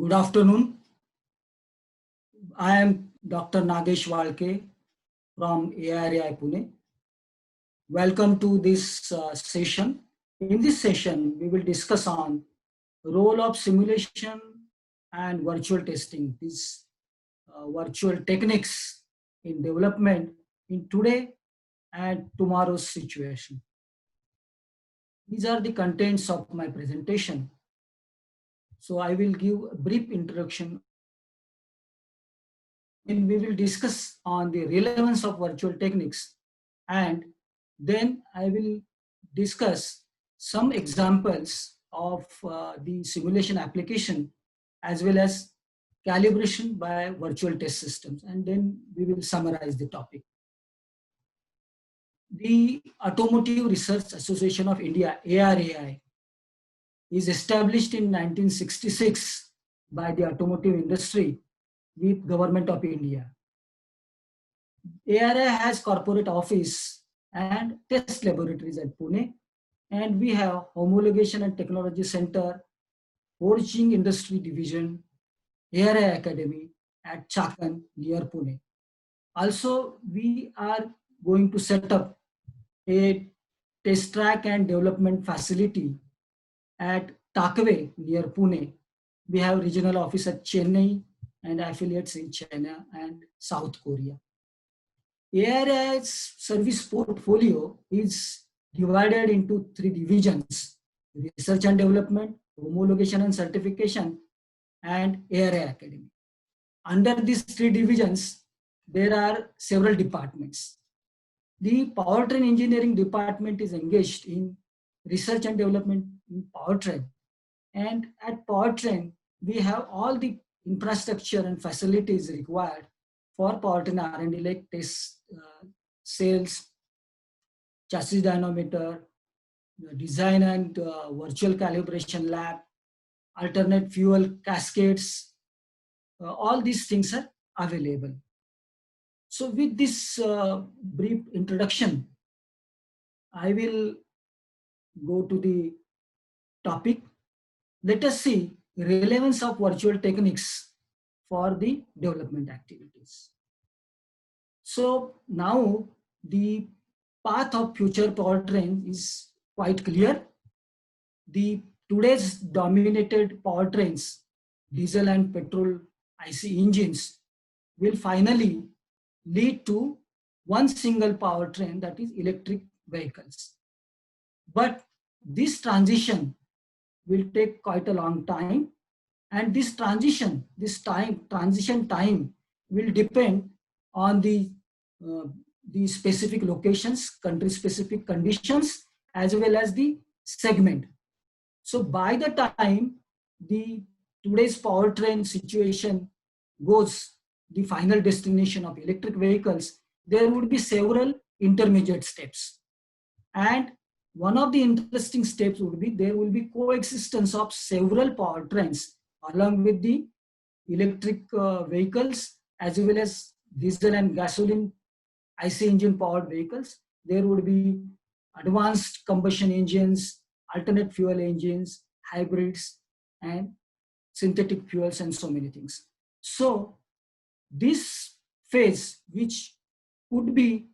Good afternoon. I am Dr. Nagesh Walke from ARAI Pune. Welcome to this session. In this session, we will discuss on role of simulation and virtual testing, these virtual techniques in development in today and tomorrow's situation. These are the contents of my presentation. So I will give a brief introduction. And we will discuss on the relevance of virtual techniques, and then I will discuss some examples of the simulation application as well as calibration by virtual test systems, and then we will summarize the topic. The Automotive Research Association of India, ARAI, is established in 1966 by the automotive industry with Government of India. ARAI has corporate office and test laboratories at Pune, and we have homologation and technology center, forging industry division, ARAI Academy at Chakan near Pune. Also, we are going to set up a test track and development facility at Takwe near Pune. We have regional office at Chennai and affiliates in China and South Korea. ARAI's service portfolio is divided into three divisions: research and development, homologation and certification, and ARAI Academy. Under these three divisions, there are several departments. The powertrain engineering department is engaged in research and development in powertrain. And at powertrain, we have all the infrastructure and facilities required for powertrain R&D, like test cells, chassis dynamometer, design and virtual calibration lab, alternate fuel cascades. All these things are available. So with this brief introduction, I will go to the topic. Let us see relevance of virtual techniques for the development activities. So now the path of future powertrain is quite clear. The today's dominated powertrains, diesel and petrol IC engines, will finally lead to one single powertrain, that is electric vehicles. But this transition will take quite a long time, and this transition time will depend on the specific locations, country specific conditions, as well as the segment. So by the time the today's powertrain situation goes the final destination of electric vehicles, there would be several intermediate steps. And one of the interesting steps would be there will be coexistence of several powertrains along with the electric vehicles as well as diesel and gasoline IC engine powered vehicles. There would be advanced combustion engines, alternate fuel engines, hybrids, and synthetic fuels, and so many things. So this phase, which could be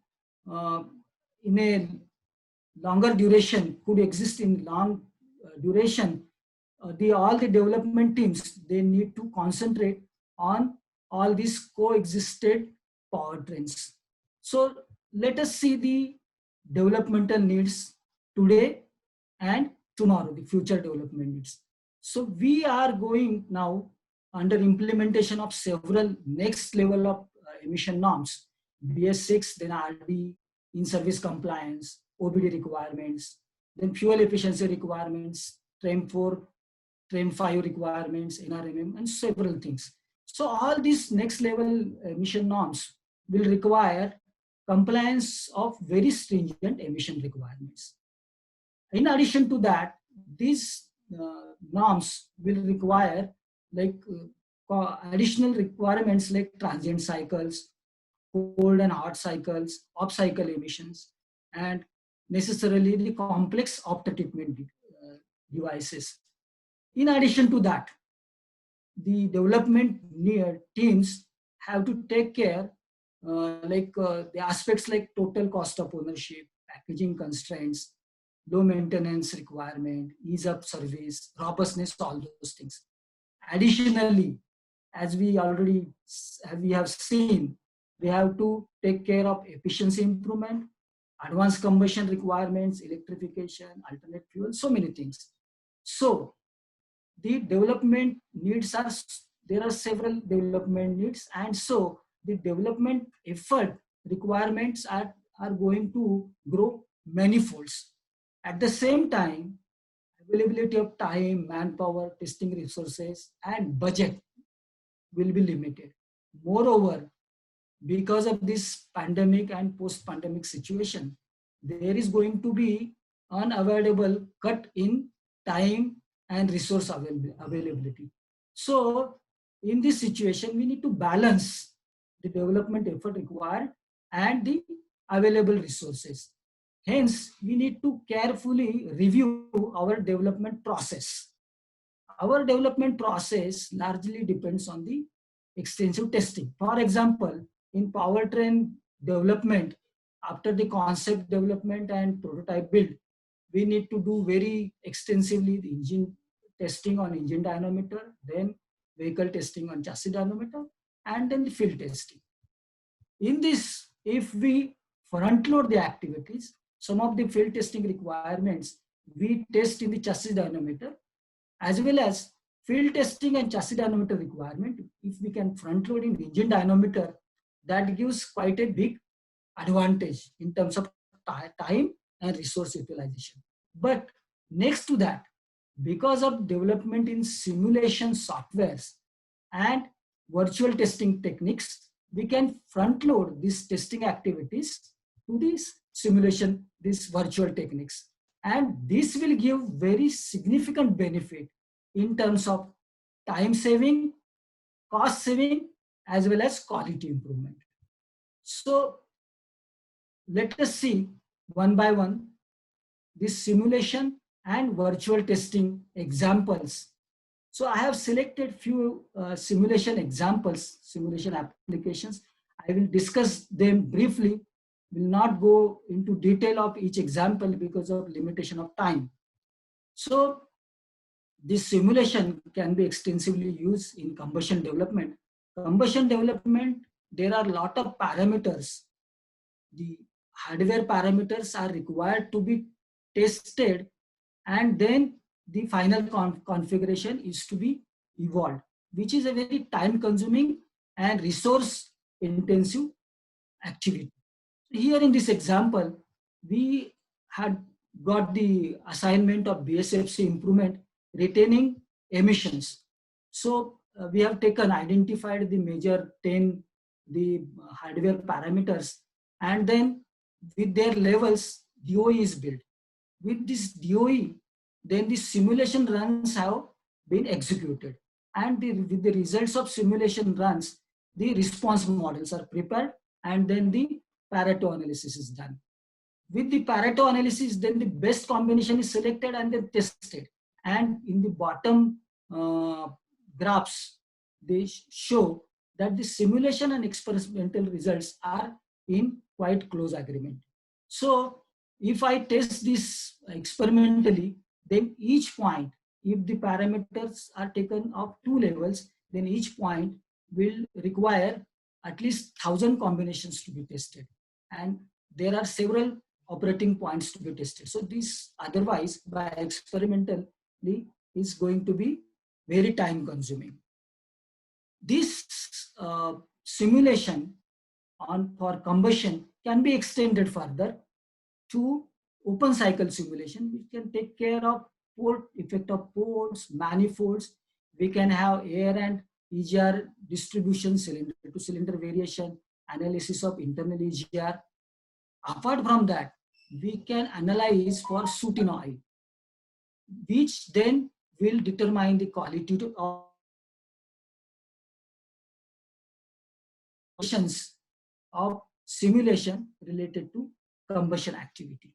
in a longer duration, could exist in long duration, all the development teams, they need to concentrate on all these coexisted powertrains. So let us see the developmental needs today and tomorrow, the future development needs. So we are going now under implementation of several next level of emission norms, BS6, then RD, in-service compliance, OBD requirements, then fuel efficiency requirements, TREM 4, TREM 5 requirements, NRMM, and several things. So all these next level emission norms will require compliance of very stringent emission requirements. In addition to that, these norms will require like additional requirements like transient cycles, cold and hot cycles, off-cycle emissions, and necessarily the complex opt treatment devices. In addition to that, the development teams have to take care the aspects like total cost of ownership, packaging constraints, low maintenance requirement, ease of service, robustness, all those things. Additionally, as we have seen, we have to take care of efficiency improvement, advanced combustion requirements, electrification, alternate fuel, so many things. So the development needs are, there are several development needs, and so the development effort requirements are going to grow many folds. At the same time, availability of time, manpower, testing resources, and budget will be limited. Moreover, because of this pandemic and post-pandemic situation, there is going to be unavoidable cut in time and resource availability. So in this situation, we need to balance the development effort required and the available resources. Hence, we need to carefully review our development process. Our development process largely depends on the extensive testing. For example, in powertrain development, after the concept development and prototype build, we need to do very extensively the engine testing on engine dynamometer, then vehicle testing on chassis dynamometer, and then the field testing. In this, if we front load the activities, some of the field testing requirements we test in the chassis dynamometer, as well as field testing and chassis dynamometer requirement. If we can front load in engine dynamometer, that gives quite a big advantage in terms of time and resource utilization. But next to that, because of development in simulation softwares and virtual testing techniques, we can front load these testing activities to these simulation, these virtual techniques. And this will give very significant benefit in terms of time saving, cost saving, as well as quality improvement. So let us see one by one this simulation and virtual testing examples. So I have selected few simulation examples, simulation applications. I will discuss them briefly, will not go into detail of each example because of limitation of time. So this simulation can be extensively used in combustion development. Combustion development, there are a lot of parameters. The hardware parameters are required to be tested, and then the final configuration is to be evolved, which is a very time consuming and resource intensive activity. Here in this example, we had got the assignment of BSFC improvement retaining emissions. So we have identified the major 10, the hardware parameters, and then with their levels, DOE is built. With this DOE, then the simulation runs have been executed. And with the results of simulation runs, the response models are prepared, and then the Pareto analysis is done. With the Pareto analysis, then the best combination is selected and then tested. And in the bottom graphs, they show that the simulation and experimental results are in quite close agreement. So if I test this experimentally, then each point, if the parameters are taken of 2 levels, then each point will require at least 1,000 combinations to be tested. And there are several operating points to be tested. So this otherwise by experimentally is going to be very time consuming. This simulation for combustion can be extended further to open cycle simulation, which can take care of effect of ports, manifolds. We can have air and EGR distribution, cylinder to cylinder variation, analysis of internal EGR. Apart from that, we can analyze for soot in oil, which then will determine the quality of simulation related to combustion activity.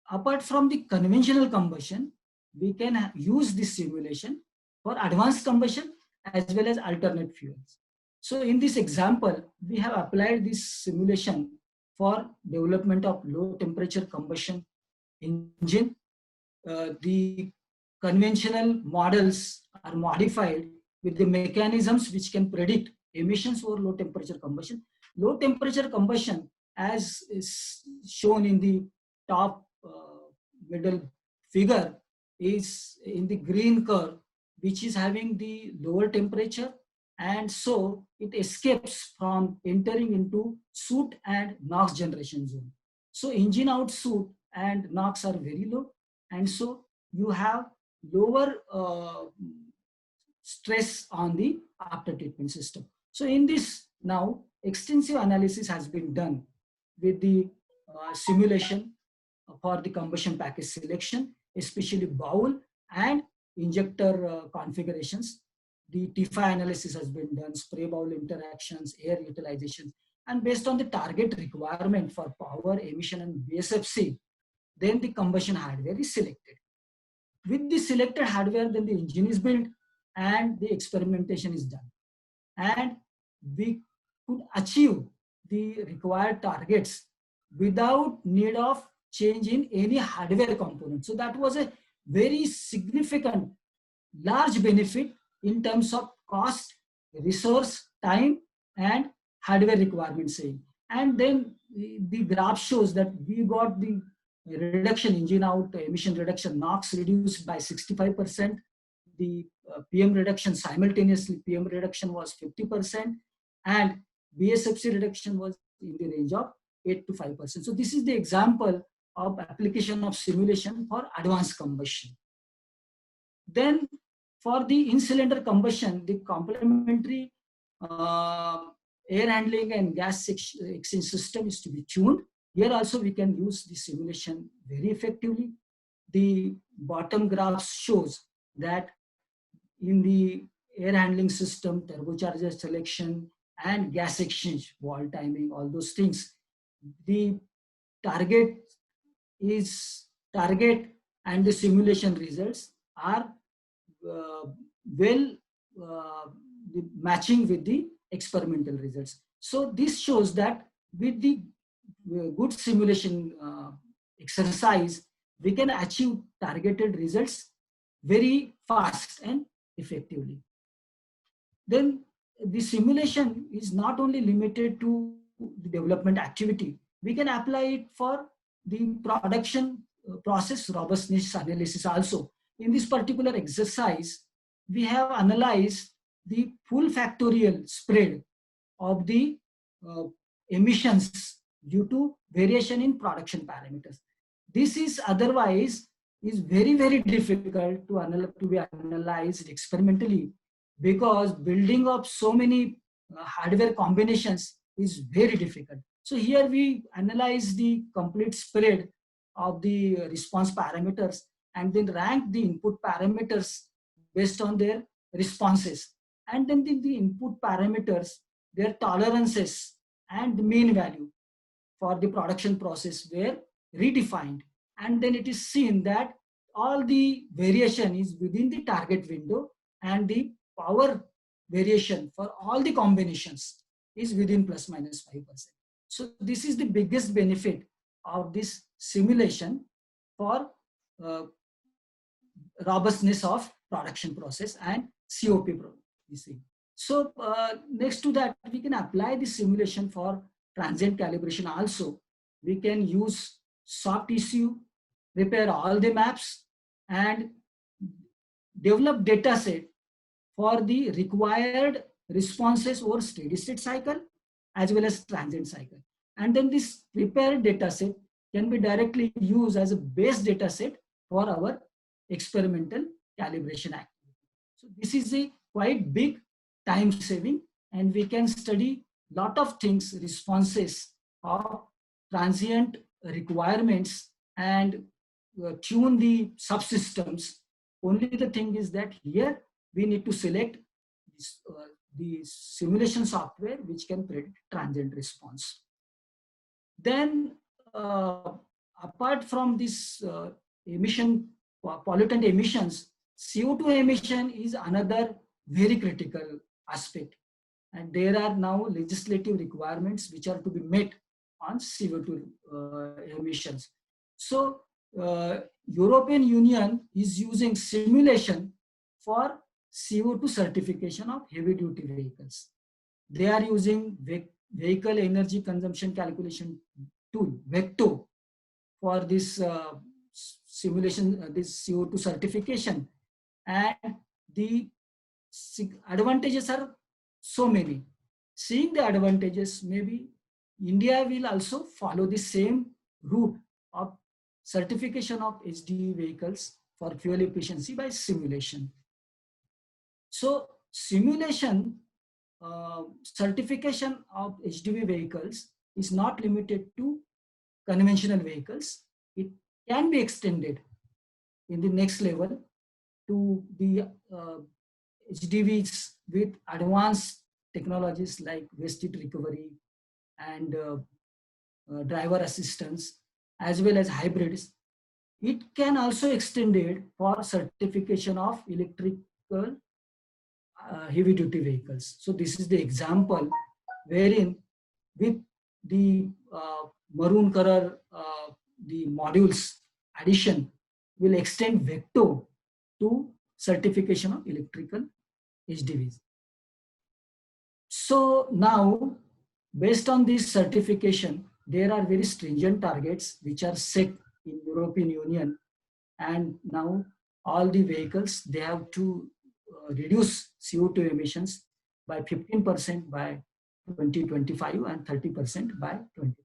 Apart from the conventional combustion, we can use this simulation for advanced combustion as well as alternate fuels. So in this example, we have applied this simulation for development of low temperature combustion engine. The conventional models are modified with the mechanisms which can predict emissions or low temperature combustion. Low temperature combustion, as is shown in the top middle figure, is in the green curve, which is having the lower temperature, and so it escapes from entering into soot and NOx generation zone. So engine out soot and NOx are very low, and so you have lower stress on the after treatment system. So in this, now extensive analysis has been done with the simulation for the combustion package selection, especially bowl and injector configurations. The TIFA analysis has been done, spray bowl interactions, air utilization, and based on the target requirement for power, emission, and BSFC, then the combustion hardware is selected. With the selected hardware, then the engine is built and the experimentation is done. And we could achieve the required targets without need of change in any hardware component. So that was a very significant, large benefit in terms of cost, resource, time, and hardware requirements. And then the graph shows that we got the reduction, engine out emission reduction, NOx reduced by 65%. The PM reduction simultaneously, PM reduction was 50%, and BSFC reduction was in the range of 8 to 5%. So this is the example of application of simulation for advanced combustion. Then for the in-cylinder combustion, the complementary air handling and gas exchange system is to be tuned. Here also we can use the simulation very effectively. The bottom graph shows that in the air handling system, turbocharger selection and gas exchange, valve timing, all those things, the target and the simulation results are matching with the experimental results. So this shows that with the good simulation exercise, we can achieve targeted results very fast and effectively. Then the simulation is not only limited to the development activity, we can apply it for the production process robustness analysis also. In this particular exercise, we have analyzed the full factorial spread of the emissions due to variation in production parameters. This is otherwise is very, very difficult to be analyzed experimentally, because building up so many hardware combinations is very difficult. So here we analyze the complete spread of the response parameters and then rank the input parameters based on their responses. And then the input parameters, their tolerances and the mean value for the production process were redefined. And then it is seen that all the variation is within the target window, and the power variation for all the combinations is within plus minus 5%. So this is the biggest benefit of this simulation for robustness of production process and COP. So next to that, we can apply the simulation for transient calibration also. We can use soft ECU, prepare all the maps, and develop data set for the required responses over steady state cycle as well as transient cycle. And then this prepared data set can be directly used as a base data set for our experimental calibration activity. So this is a quite big time saving, and we can study lot of things, responses of transient requirements, and tune the subsystems. Only the thing is that here we need to select the simulation software which can predict transient response. Then apart from this pollutant emissions, CO2 emission is another very critical aspect, and there are now legislative requirements which are to be met on CO2 emissions. So European Union is using simulation for CO2 certification of heavy duty vehicles. They are using vehicle energy consumption calculation tool, VECTO, for this simulation, this CO2 certification. And the advantages are so many. Seeing the advantages, maybe India will also follow the same route of certification of HDV vehicles for fuel efficiency by simulation. So simulation certification of HDV vehicles is not limited to conventional vehicles. It can be extended in the next level to the HDVs with advanced technologies like waste heat recovery and driver assistance, as well as hybrids. It can also extended for certification of electrical heavy duty vehicles. So this is the example wherein with the maroon color, the modules addition will extend VECTO to certification of electrical HDVs. So now, based on this certification, there are very stringent targets which are set in European Union, and now all the vehicles, they have to reduce CO2 emissions by 15% by 2025 and 30% by 2030.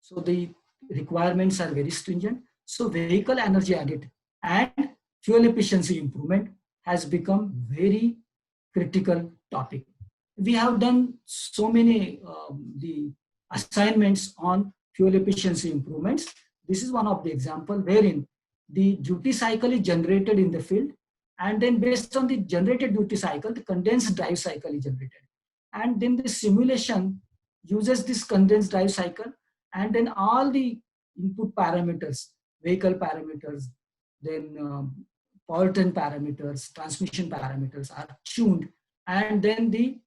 So the requirements are very stringent. So vehicle energy audit and fuel efficiency improvement has become very critical topic. We have done so many the assignments on fuel efficiency improvements. This is one of the example wherein the duty cycle is generated in the field, and then based on the generated duty cycle, the condensed drive cycle is generated. And then the simulation uses this condensed drive cycle, and then all the input parameters, vehicle parameters, then powertrain parameters, transmission parameters are tuned, and then the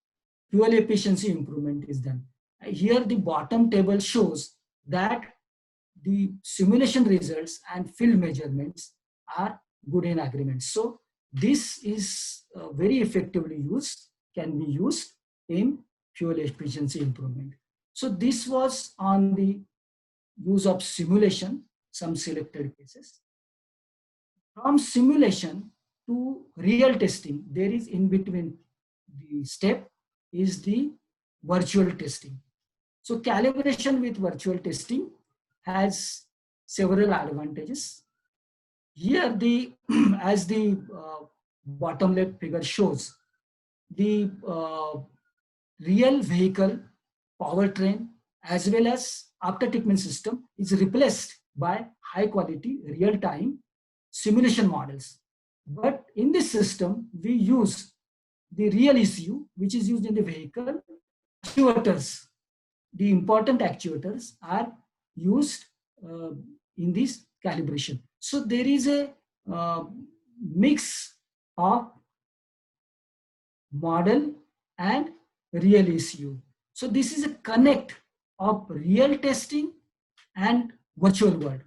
fuel efficiency improvement is done. Here the bottom table shows that the simulation results and field measurements are good in agreement. So this is very effectively used, can be used in fuel efficiency improvement. So this was on the use of simulation, some selected cases. From simulation to real testing, there is in between the step is the virtual testing. So calibration with virtual testing has several advantages. Here the as the bottom left figure shows, the real vehicle powertrain as well as after treatment system is replaced by high quality real time simulation models. But in this system, we use the real ECU, which is used in the vehicle. Actuators, the important actuators are used in this calibration. So there is a mix of model and real ECU. So this is a connect of real testing and virtual world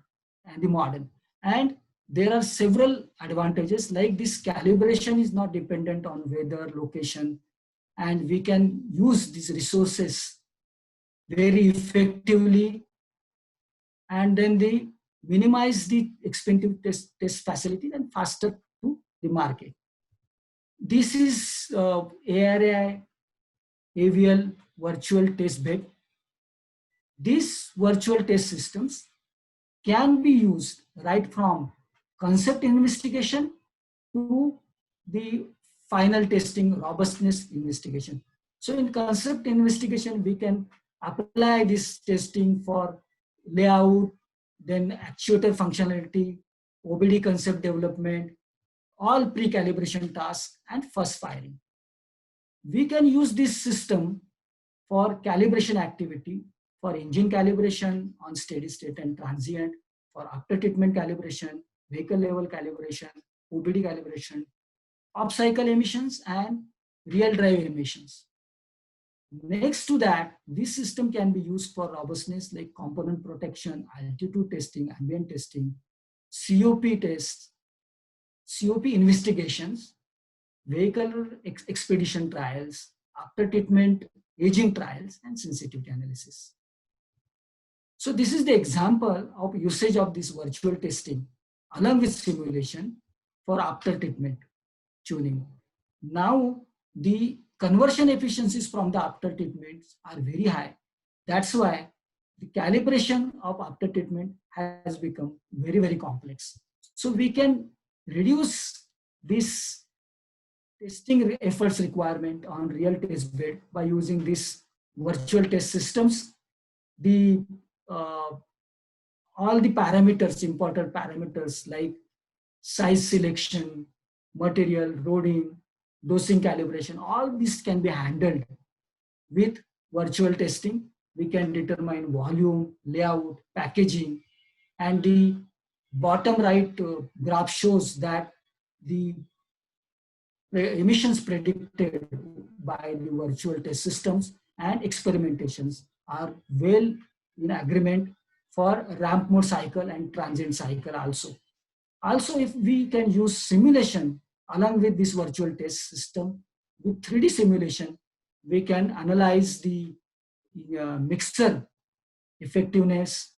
and the model. And there are several advantages, like this calibration is not dependent on weather, location, and we can use these resources very effectively, and then they minimize the expensive test facility and faster to the market. This is ARAI AVL virtual test bed. These virtual test systems can be used right from concept investigation to the final testing, robustness investigation. So in concept investigation, we can apply this testing for layout, then actuator functionality, OBD concept development, all pre-calibration tasks, and first firing. We can use this system for calibration activity, for engine calibration on steady state and transient, for after treatment calibration, vehicle level calibration, OBD calibration, off-cycle emissions, and real drive emissions. Next to that, this system can be used for robustness like component protection, altitude testing, ambient testing, COP tests, COP investigations, vehicle expedition trials, after treatment aging trials, and sensitivity analysis. So this is the example of usage of this virtual testing along with simulation for after treatment tuning. Now the conversion efficiencies from the after treatments are very high. That's why the calibration of after treatment has become very, very complex. So we can reduce this testing efforts requirement on real test bed by using these virtual test systems. The all the parameters, important parameters like size selection, material, loading, dosing calibration, all this can be handled with virtual testing. We can determine volume, layout, packaging, and the bottom right graph shows that the emissions predicted by the virtual test systems and experimentations are well in agreement for ramp mode cycle and transient cycle also. Also, if we can use simulation along with this virtual test system, with 3D simulation, we can analyze the mixture effectiveness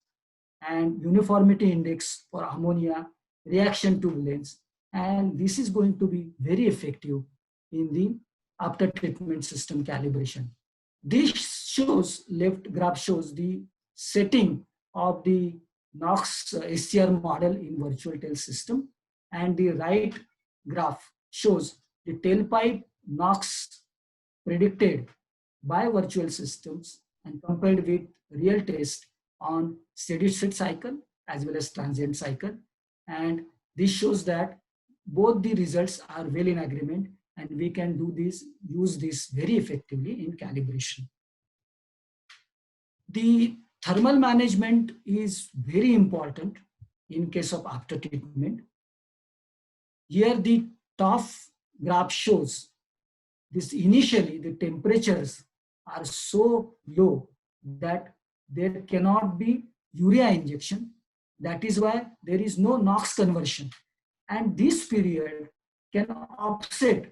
and uniformity index for ammonia, reaction turbulence, and this is going to be very effective in the after treatment system calibration. This shows, left graph shows the setting of the NOx SCR model in virtual tail system, and the right graph shows the tailpipe NOx predicted by virtual systems and compared with real test on steady state cycle as well as transient cycle. And this shows that both the results are well in agreement, and we can use this very effectively in calibration. The thermal management is very important in case of after treatment. Here the top graph shows this initially the temperatures are so low that there cannot be urea injection. That is why there is no NOx conversion. And this period can offset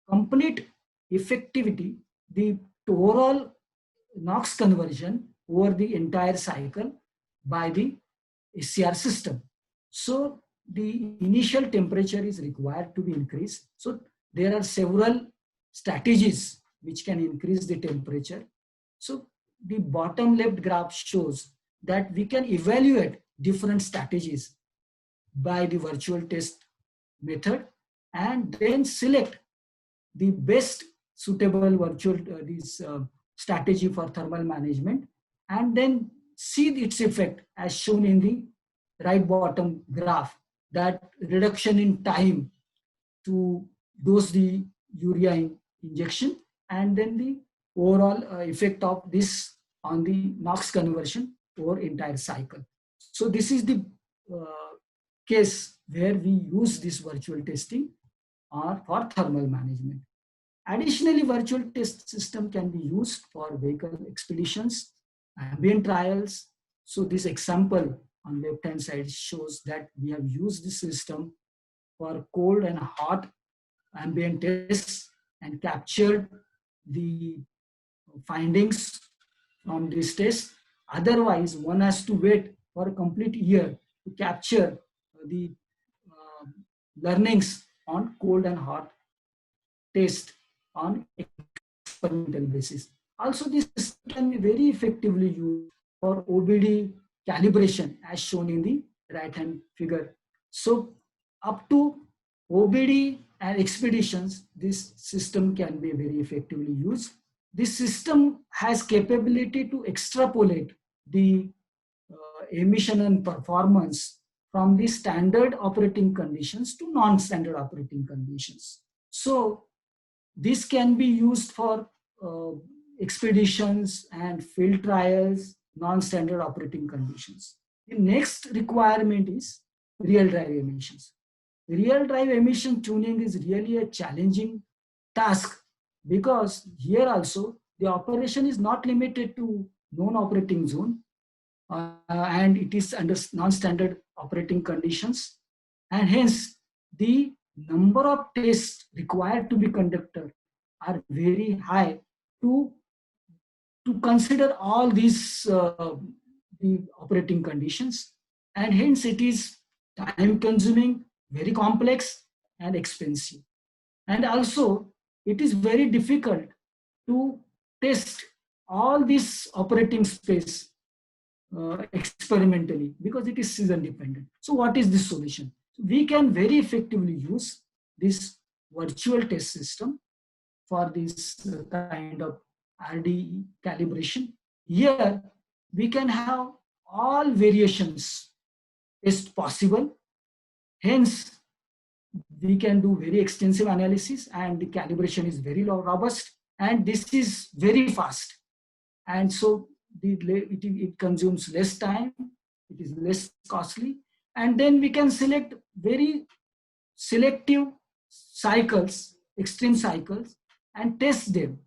complete effectivity, the overall NOx conversion over the entire cycle by the SCR system. So the initial temperature is required to be increased. So there are several strategies which can increase the temperature. So the bottom left graph shows that we can evaluate different strategies by the virtual test method and then select the best suitable virtual strategy for thermal management, and then see its effect as shown in the right bottom graph, that reduction in time to dose the urea injection, and then the overall effect of this on the NOx conversion over entire cycle. So this is the case where we use this virtual testing for thermal management. Additionally, virtual test system can be used for vehicle expeditions, ambient trials. So this example on left hand side shows that we have used this system for cold and hot ambient tests and captured the findings from this test. Otherwise, one has to wait for a complete year to capture the learnings on cold and hot test on experimental basis. Also, this can be very effectively used for OBD calibration as shown in the right hand figure. So up to OBD and expeditions, this system can be very effectively used. This system has capability to extrapolate the emission and performance from the standard operating conditions to non-standard operating conditions. So this can be used for expeditions and field trials, non-standard operating conditions. The next requirement is real drive emissions. real drive emission tuning is really a challenging task, because here also the operation is not limited to known operating zone, and it is under non-standard operating conditions, and hence the number of tests required to be conducted are very high to consider all these the operating conditions, and hence it is time consuming, very complex and expensive, and also it is very difficult to test all this operating space experimentally, because it is season dependent. So what is this solution? We can very effectively use this virtual test system for this kind of RDE calibration. Here we can have all variations test possible. Hence, we can do very extensive analysis, and the calibration is very robust, and this is very fast. And so it consumes less time, it is less costly, and then we can select very selective cycles, extreme cycles, and test them,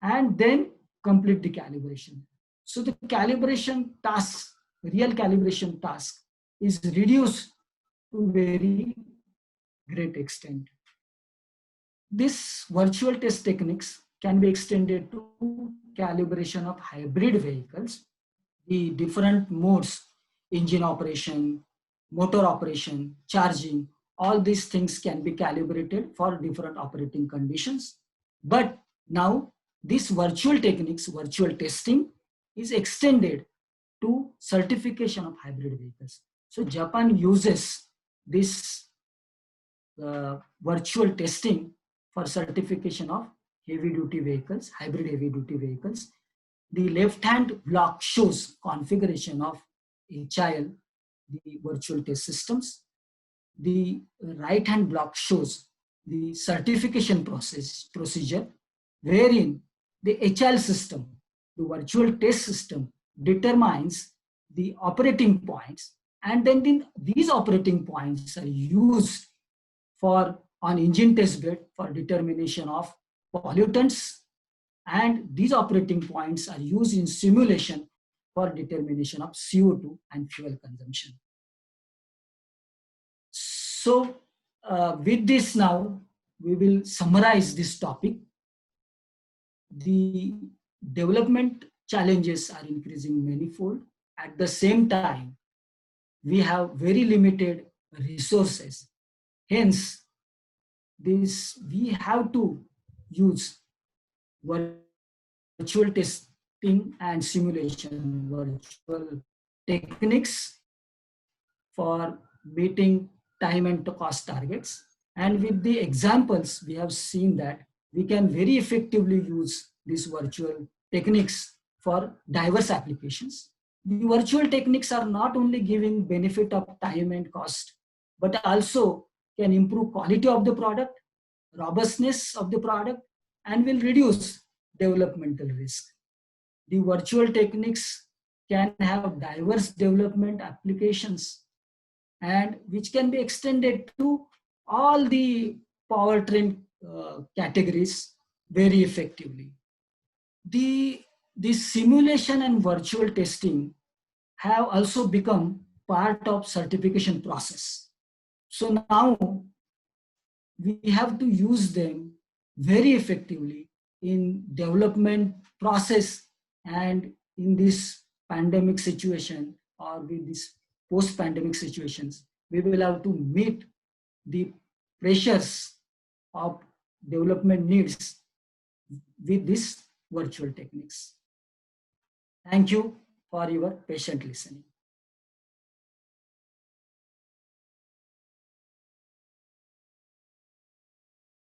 and then complete the calibration. So the calibration task, real calibration task, is reduced to very great extent. This virtual test techniques can be extended to calibration of hybrid vehicles, the different modes, engine operation, motor operation, charging, all these things can be calibrated for different operating conditions. But now this virtual techniques, virtual testing, is extended to certification of hybrid vehicles. So Japan uses this virtual testing for certification of heavy duty vehicles, hybrid heavy duty vehicles. The left hand block shows configuration of HIL, the virtual test systems. The right hand block shows the certification procedure, wherein the HIL system, the virtual test system, determines the operating points, and then these operating points are used for on engine test bed for determination of pollutants, and these operating points are used in simulation for determination of CO2 and fuel consumption. So with this now, we will summarize this topic. The development challenges are increasing manifold. At the same time, we have very limited resources. Hence, we have to use virtual testing and simulation, virtual techniques for meeting time and cost targets. And with the examples, we have seen that we can very effectively use these virtual techniques for diverse applications. The virtual techniques are not only giving benefit of time and cost, but also can improve quality of the product, robustness of the product, and will reduce developmental risk. The virtual techniques can have diverse development applications, and which can be extended to all the powertrain categories very effectively. The simulation and virtual testing have also become part of certification process. So now we have to use them very effectively in development process, and in this pandemic situation or with this post-pandemic situations, we will have to meet the pressures of development needs with these virtual techniques. Thank you for your patient listening.